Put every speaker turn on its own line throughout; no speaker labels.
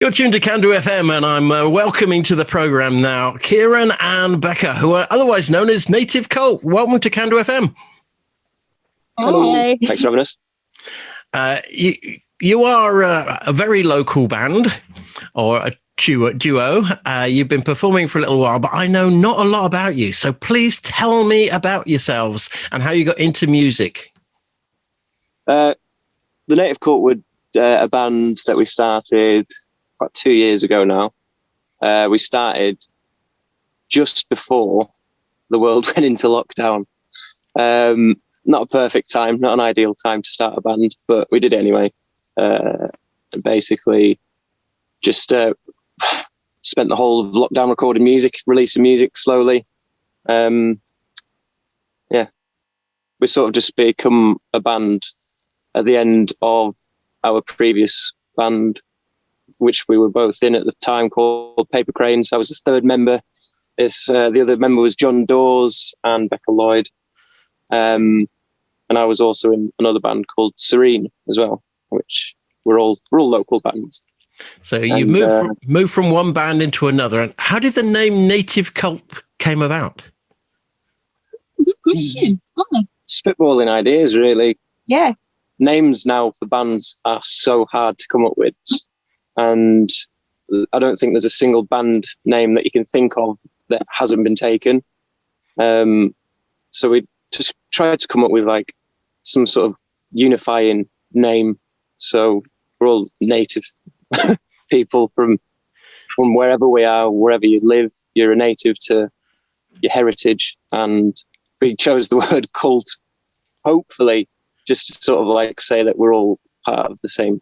You're tuned to Can Do FM, and I'm welcoming to the program now Kieran and Becca, who are otherwise known as Native Cult. Welcome to Can Do FM.
Hello.
Hi.
Thanks for having us.
You are a very local band, or a duo. You've been performing for a little while, but I know not a lot about you. So please tell me about yourselves and how you got into music.
The Native Cult were a band that we started about 2 years ago now. We started just before the world went into lockdown. Not a perfect time, not an ideal time to start a band, but we did it anyway. Basically, just spent the whole of lockdown recording music, releasing music slowly. We sort of just become a band at the end of our previous band, which we were both in at the time, called Paper Cranes. I was the third member. The other member was John Dawes and Becca Lloyd. And I was also in another band called Serene as well, which we're all local bands.
So you moved from one band into another. And how did the name Native Cult came about?
Good question.
Spitballing ideas, really.
Yeah.
Names now for bands are so hard to come up with. And I don't think there's a single band name that you can think of that hasn't been taken. So we just tried to come up with like some sort of unifying name. So we're all native people from wherever we are, wherever you live, you're a native to your heritage. And we chose the word cult, hopefully, just to sort of like say that we're all part of the same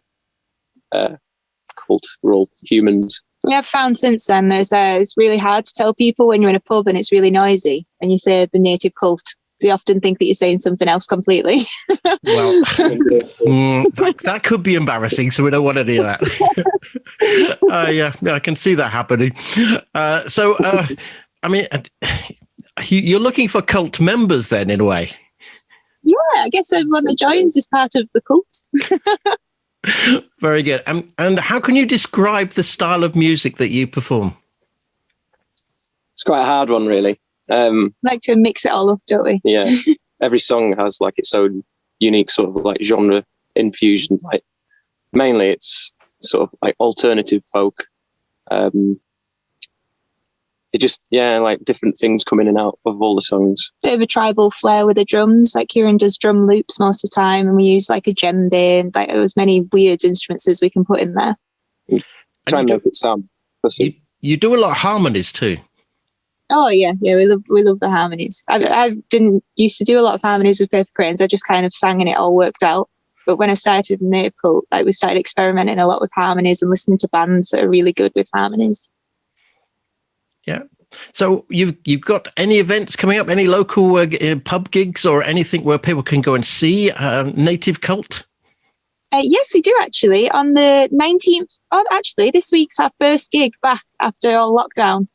cult. We're all humans.
Yeah, I've found since then it's really hard to tell people when you're in a pub and it's really noisy and you say the Native Cult. They often think that you're saying something else completely.
Well, that could be embarrassing, so we don't want any of that. Yeah, I can see that happening. You're looking for cult members then, in a way.
Yeah, I guess everyone that joins is part of the cult.
Very good. And how can you describe the style of music that you perform?
It's quite a hard one, really.
Like to mix it all up, don't we?
Yeah. Every song has like its own unique sort of like genre infusion. Like mainly it's sort of like alternative folk. It just, like different things come in and out of all the songs.
Bit of a tribal flair with the drums. Like Kieran does drum loops most of the time, and we use like a djembe and like as many weird instruments as we can put in there.
Try and make it sound pussy.
You do a lot of harmonies too.
Oh yeah, we love the harmonies. I didn't used to do a lot of harmonies with Paper Cranes. I just kind of sang and it all worked out. But when I started in Native Cult, we started experimenting a lot with harmonies and listening to bands that are really good with harmonies.
Yeah. So you've got any events coming up? Any local pub gigs or anything where people can go and see Native Cult?
Yes, we do actually. On the 19th. Oh, actually, this week's our first gig back after all lockdown.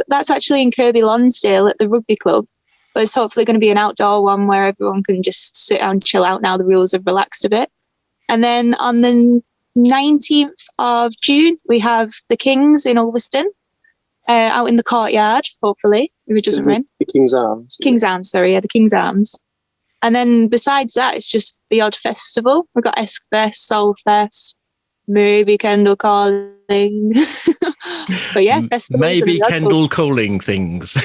That's actually in Kirby Lonsdale at the rugby club. But it's hopefully going to be an outdoor one where everyone can just sit down and chill out now the rules have relaxed a bit. And then on the 19th of June, we have the Kings in Ulverston, out in the courtyard, hopefully, if it doesn't rain.
The King's Arms.
The King's Arms. And then besides that, it's just the odd festival. We've got Eskfest, Soulfest, maybe Kendall Calling. But yeah, festival.
Maybe Kendall Calling things.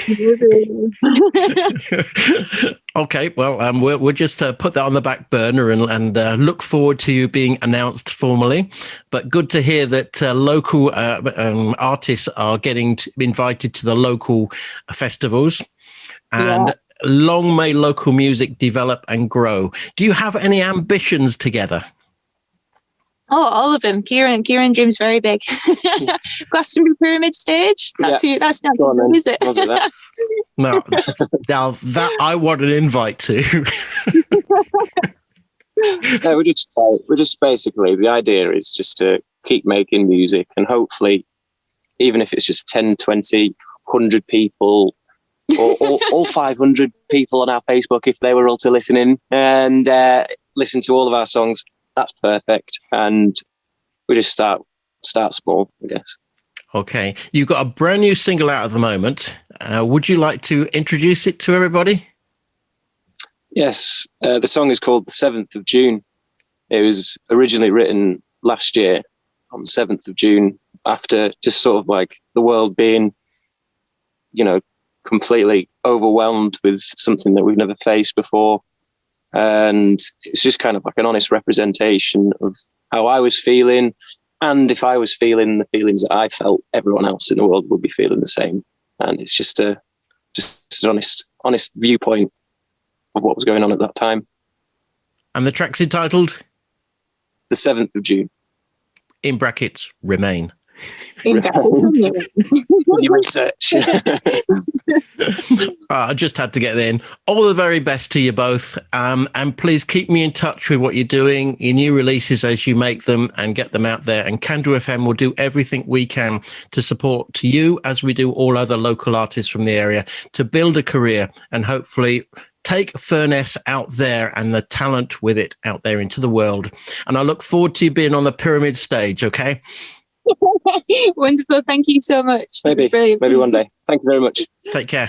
Okay, well, we'll just put that on the back burner and look forward to you being announced formally. But good to hear that local artists are getting invited to the local festivals. And long may local music develop and grow. Do you have any ambitions together?
Oh, all of them. Kieran dreams very big. Glastonbury Pyramid Stage. That's not good, is it?
I'll do that.
No, now that I want an invite to.
No, we're just basically, the idea is just to keep making music, and hopefully, even if it's just 10, 20, 100 people, or all 500 people on our Facebook, if they were all to listen in and listen to all of our songs, that's perfect. And we just start start small, I guess.
Okay. You've got a brand new single out at the moment. Would you like to introduce it to everybody?
Yes, the song is called The 7th of June. It was originally written last year on the 7th of June, after just sort of like the world being, completely overwhelmed with something that we've never faced before. And it's just kind of like an honest representation of how I was feeling. And if I was feeling the feelings that I felt, everyone else in the world would be feeling the same. And it's just an honest viewpoint of what was going on at that time.
And the track's entitled?
The 7th of June.
In brackets, Remain.
In
Your research.
I just had to get that in. All the very best to you both. And please keep me in touch with what you're doing, your new releases as you make them and get them out there. And Candu FM will do everything we can to support you, as we do all other local artists from the area, to build a career and hopefully take Furness out there and the talent with it out there into the world. And I look forward to you being on the Pyramid stage, okay?
Wonderful. Thank you so much.
Maybe one day. Thank you very much.
Take care.